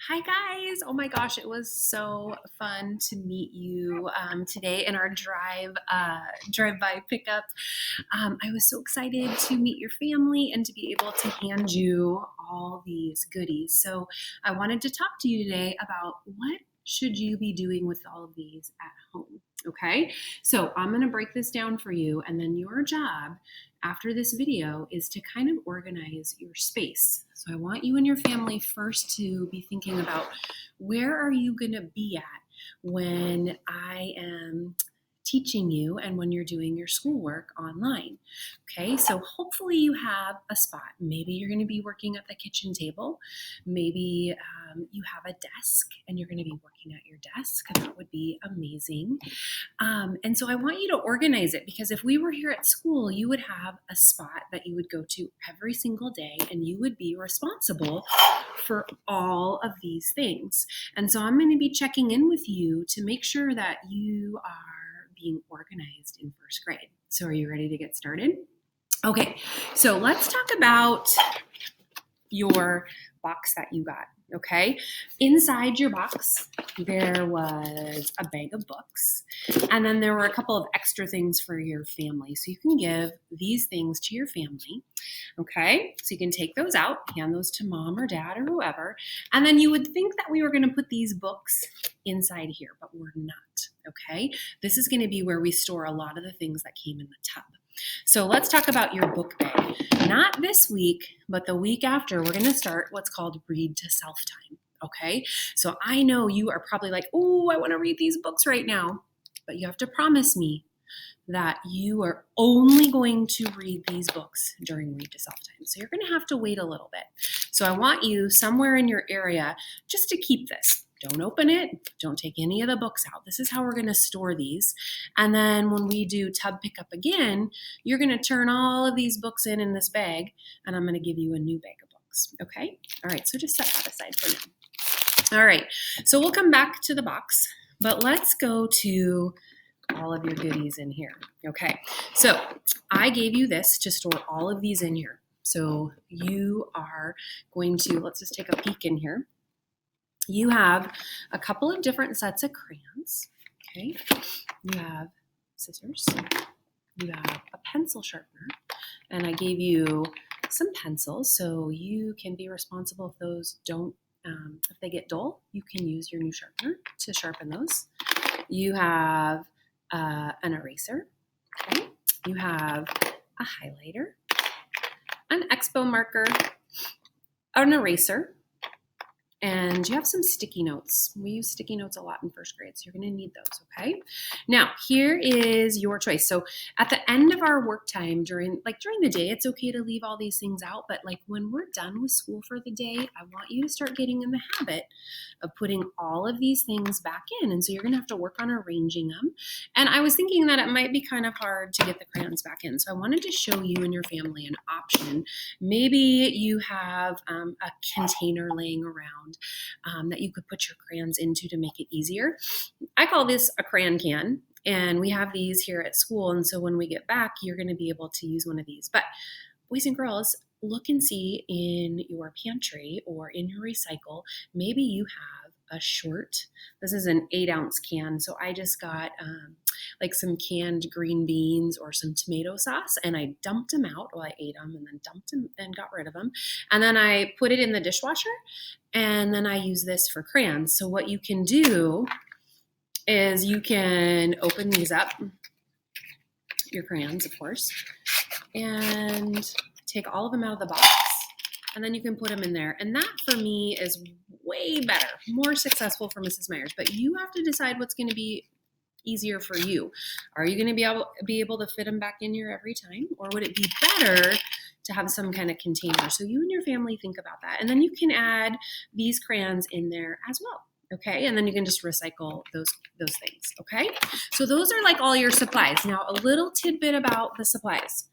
Hi guys! Oh my gosh, it was so fun to meet you today in our drive-by pickup. I was so excited to meet your family and to be able to hand you all these goodies. So I wanted to talk to you today about what should you be doing with all of these at home. Okay, so I'm going to break this down for you, and then your job after this video is to kind of organize your space. So I want you and your family first to be thinking about where are you going to be at when I am teaching you and when you're doing your schoolwork online. Okay, so hopefully you have a spot. Maybe you're going to be working at the kitchen table. Maybe you have a desk and you're going to be working at your desk. That would be amazing. And so I want you to organize it, because if we were here at school, you would have a spot that you would go to every single day and you would be responsible for all of these things. And so I'm going to be checking in with you to make sure that you are being organized in first grade. So are you ready to get started? Okay, so let's talk about your box that you got. Okay, inside your box there was a bag of books, and then there were a couple of extra things for your family. So you can give these things to your family. Okay, so you can take those out, hand those to mom or dad or whoever, and then you would think that we were going to put these books inside here, but we're not. Okay, this is going to be where we store a lot of the things that came in the tub. So let's talk about your book bag. Not this week, but the week after, we're going to start what's called Read to Self time. Okay, so I know you are probably like, oh, I want to read these books right now, but you have to promise me that you are only going to read these books during Read to Self time. So you're going to have to wait a little bit. So I want you somewhere in your area just to keep this. Don't open it. Don't take any of the books out. This is how we're going to store these. And then when we do tub pickup again, you're going to turn all of these books in this bag, and I'm going to give you a new bag of books. Okay? All right, so just set that aside for now. All right, so we'll come back to the box, but let's go to all of your goodies in here. Okay, so I gave you this to store all of these in here. So you are going to, let's just take a peek in here. You have a couple of different sets of crayons. Okay, you have scissors, you have a pencil sharpener, and I gave you some pencils so you can be responsible if those don't, if they get dull, you can use your new sharpener to sharpen those. You have an eraser, okay? You have a highlighter, an expo marker, an eraser, and you have some sticky notes. We use sticky notes a lot in first grade, so you're going to need those, okay? Now, here is your choice. So at the end of our work time, during the day, it's okay to leave all these things out, but like when we're done with school for the day, I want you to start getting in the habit of putting all of these things back in. And so you're going to have to work on arranging them. And I was thinking that it might be kind of hard to get the crayons back in. So I wanted to show you and your family an option. Maybe you have a container laying around that you could put your crayons into to make it easier. I call this a crayon can, and we have these here at school, and so when we get back, you're going to be able to use one of these. But boys and girls, look and see in your pantry or in your recycle, maybe you have a short, this is an 8-ounce can, so I just got like some canned green beans or some tomato sauce, and I dumped them out. Well, I ate them and then dumped them and got rid of them, and then I put it in the dishwasher, and then I use this for crayons. So what you can do is you can open these up, your crayons, of course, and take all of them out of the box, and then you can put them in there. And that, for me, is way better, more successful for Mrs. Myers. But you have to decide what's going to be easier for you. Are you going to be able to fit them back in here every time? Or would it be better to have some kind of container? So you and your family think about that. And then you can add these crayons in there as well. Okay, and then you can just recycle those things. Okay, so those are like all your supplies. Now, a little tidbit about the supplies.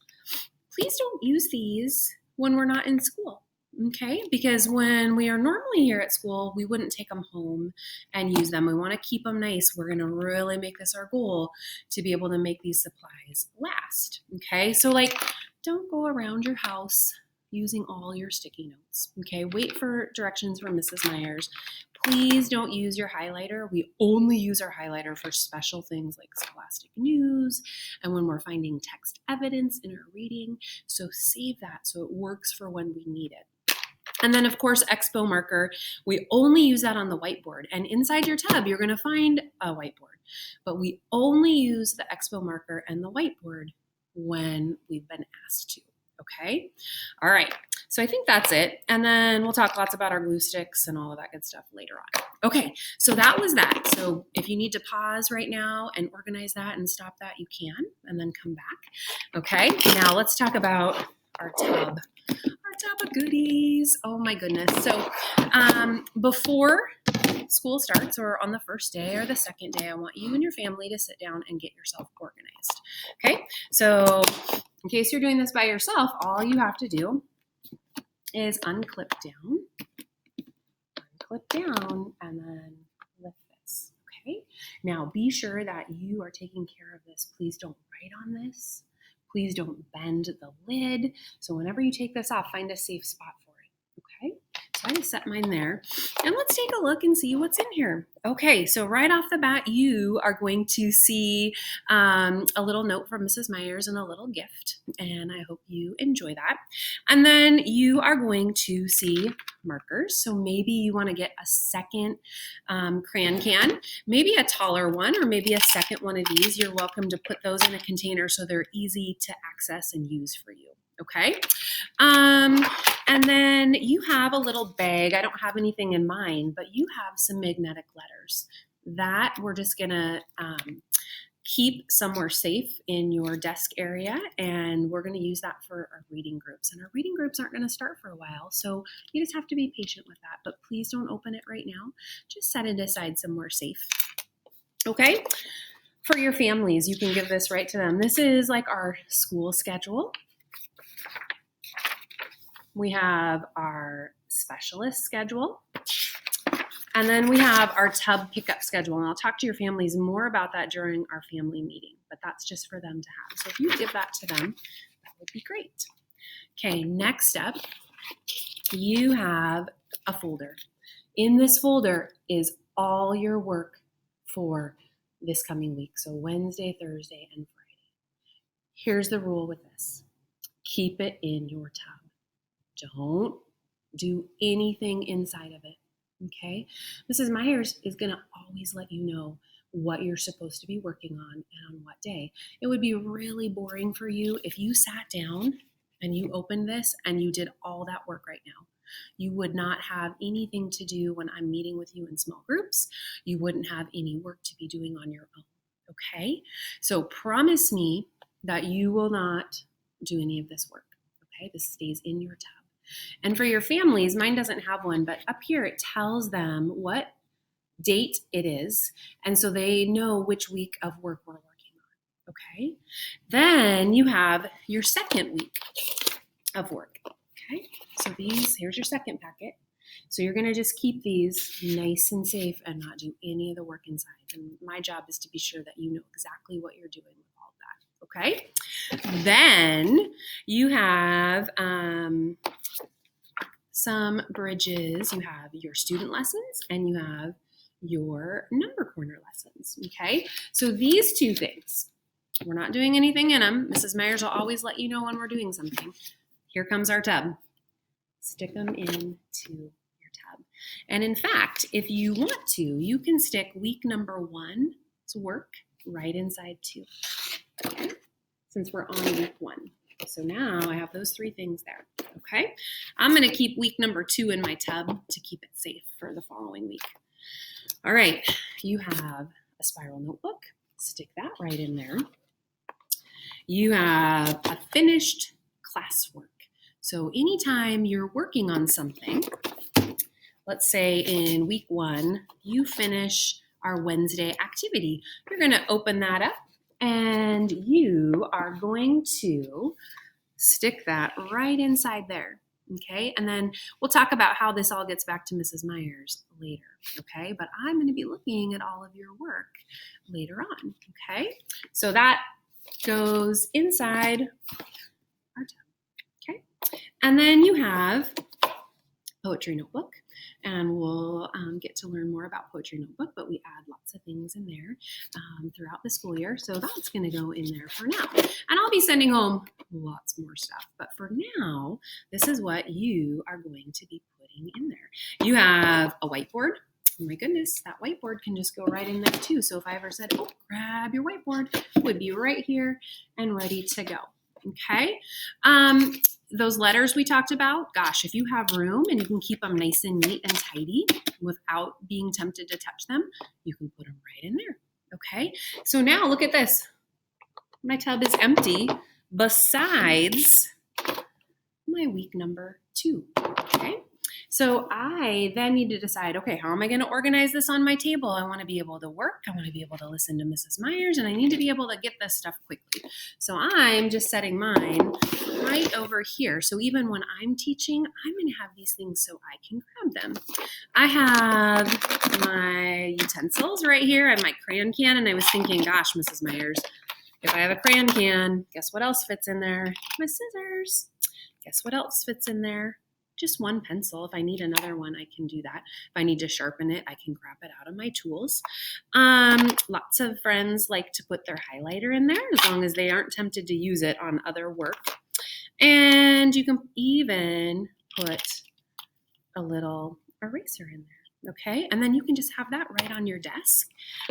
Please don't use these when we're not in school. Okay, because when we are normally here at school, we wouldn't take them home and use them. We want to keep them nice. We're going to really make this our goal to be able to make these supplies last. Okay, so like, don't go around your house using all your sticky notes. Okay, wait for directions from Mrs. Myers. Please don't use your highlighter. We only use our highlighter for special things like scholastic news and when we're finding text evidence in our reading. So save that so it works for when we need it. And then, of course, Expo marker. We only use that on the whiteboard. And inside your tub, you're going to find a whiteboard. But we only use the Expo marker and the whiteboard when we've been asked to. Okay? All right. So I think that's it. And then we'll talk lots about our glue sticks and all of that good stuff later on. Okay, so that was that. So if you need to pause right now and organize that and stop that, you can, and then come back. Okay, now let's talk about our tub. Our tub of goodies. Oh my goodness. So before school starts or on the first day or the second day, I want you and your family to sit down and get yourself organized. Okay, so in case you're doing this by yourself, all you have to do is unclip down, and then lift this. Okay, now be sure that you are taking care of this. Please don't write on this. Please don't bend the lid. So whenever you take this off, find a safe spot for it. Okay, so I just set mine there. And let's take a look and see what's in here. Okay, so right off the bat, you are going to see a little note from Mrs. Myers and a little gift. And I hope you enjoy that. And then you are going to see markers. So maybe you want to get a second crayon can, maybe a taller one, or maybe a second one of these. You're welcome to put those in a container so they're easy to access and use for you. Okay. And then you have a little bag. I don't have anything in mind, but you have some magnetic letters that we're just gonna keep somewhere safe in your desk area, and we're going to use that for our reading groups. And our reading groups aren't going to start for a while, so you just have to be patient with that. But please don't open it right now. Just set it aside somewhere safe. Okay? For your families, you can give this right to them. This is like our school schedule. We have our specialist schedule. And then we have our tub pickup schedule, and I'll talk to your families more about that during our family meeting, but that's just for them to have. So if you give that to them, that would be great. Okay, next up, you have a folder. In this folder is all your work for this coming week, so Wednesday, Thursday, and Friday. Here's the rule with this. Keep it in your tub. Don't do anything inside of it. Okay, Mrs. Myers is going to always let you know what you're supposed to be working on and on what day. It would be really boring for you if you sat down and you opened this and you did all that work right now. You would not have anything to do when I'm meeting with you in small groups. You wouldn't have any work to be doing on your own. Okay, so promise me that you will not do any of this work. Okay, this stays in your tub. And for your families, mine doesn't have one, but up here it tells them what date it is. And so they know which week of work we're working on. Okay. Then you have your second week of work. Okay. So here's your second packet. So you're going to just keep these nice and safe and not do any of the work inside. And my job is to be sure that you know exactly what you're doing with all of that. Okay. Then you have some bridges. You have your student lessons and you have your number corner lessons. Okay, so these two things, we're not doing anything in them. Mrs. Myers will always let you know when we're doing something. Here comes our tub. Stick them into your tub. And in fact, if you want to, you can stick week number 1's work right inside too. Okay, since we're on week 1. So now I have those 3 things there, okay? I'm going to keep week number 2 in my tub to keep it safe for the following week. All right, you have a spiral notebook. Stick that right in there. You have a finished classwork. So anytime you're working on something, let's say in week 1, you finish our Wednesday activity. You're going to open that up. And you are going to stick that right inside there, okay? And then we'll talk about how this all gets back to Mrs. Myers later, okay? But I'm going to be looking at all of your work later on, okay? So that goes inside our tub, okay? And then you have poetry notebook, and we'll get to learn more about poetry notebook, but we add lots of things in there throughout the school year, so that's going to go in there for now. And I'll be sending home lots more stuff, but for now, this is what you are going to be putting in there. You have a whiteboard. Oh my goodness, that whiteboard can just go right in there too. So if I ever said, oh, grab your whiteboard, it would be right here and ready to go. Okay. Those letters we talked about, gosh, if you have room and you can keep them nice and neat and tidy without being tempted to touch them, you can put them right in there. Okay. So now look at this. My tub is empty besides my week number 2. Okay. So I then need to decide, okay, how am I going to organize this on my table? I want to be able to work. I want to be able to listen to Mrs. Myers, and I need to be able to get this stuff quickly. So I'm just setting mine right over here. So even when I'm teaching, I'm going to have these things so I can grab them. I have my utensils right here. I have my crayon can, and I was thinking, gosh, Mrs. Myers, if I have a crayon can, guess what else fits in there? My scissors. Guess what else fits in there? Just one pencil. If I need another one, I can do that. If I need to sharpen it, I can grab it out of my tools. Lots of friends like to put their highlighter in there as long as they aren't tempted to use it on other work. And you can even put a little eraser in there, okay? And then you can just have that right on your desk.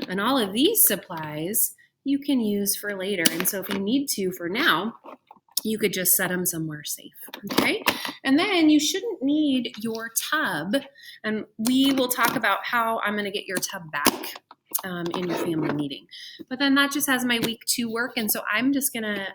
And all of these supplies you can use for later. And so if you need to for now, you could just set them somewhere safe, okay? And then you shouldn't need your tub, and we will talk about how I'm gonna get your tub back in your family meeting. But then that just has my week 2 work, and so I'm just gonna,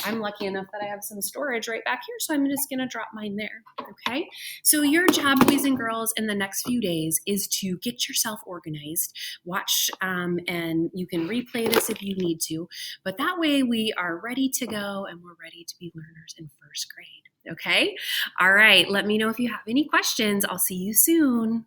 I'm lucky enough that I have some storage right back here, so I'm just gonna drop mine there, okay? So your job, boys and girls, in the next few days is to get yourself organized, watch, and you can replay this if you need to, but that way we are ready to go and we're ready to be learners in 1st grade, okay? All right, let me know if you have any questions. I'll see you soon.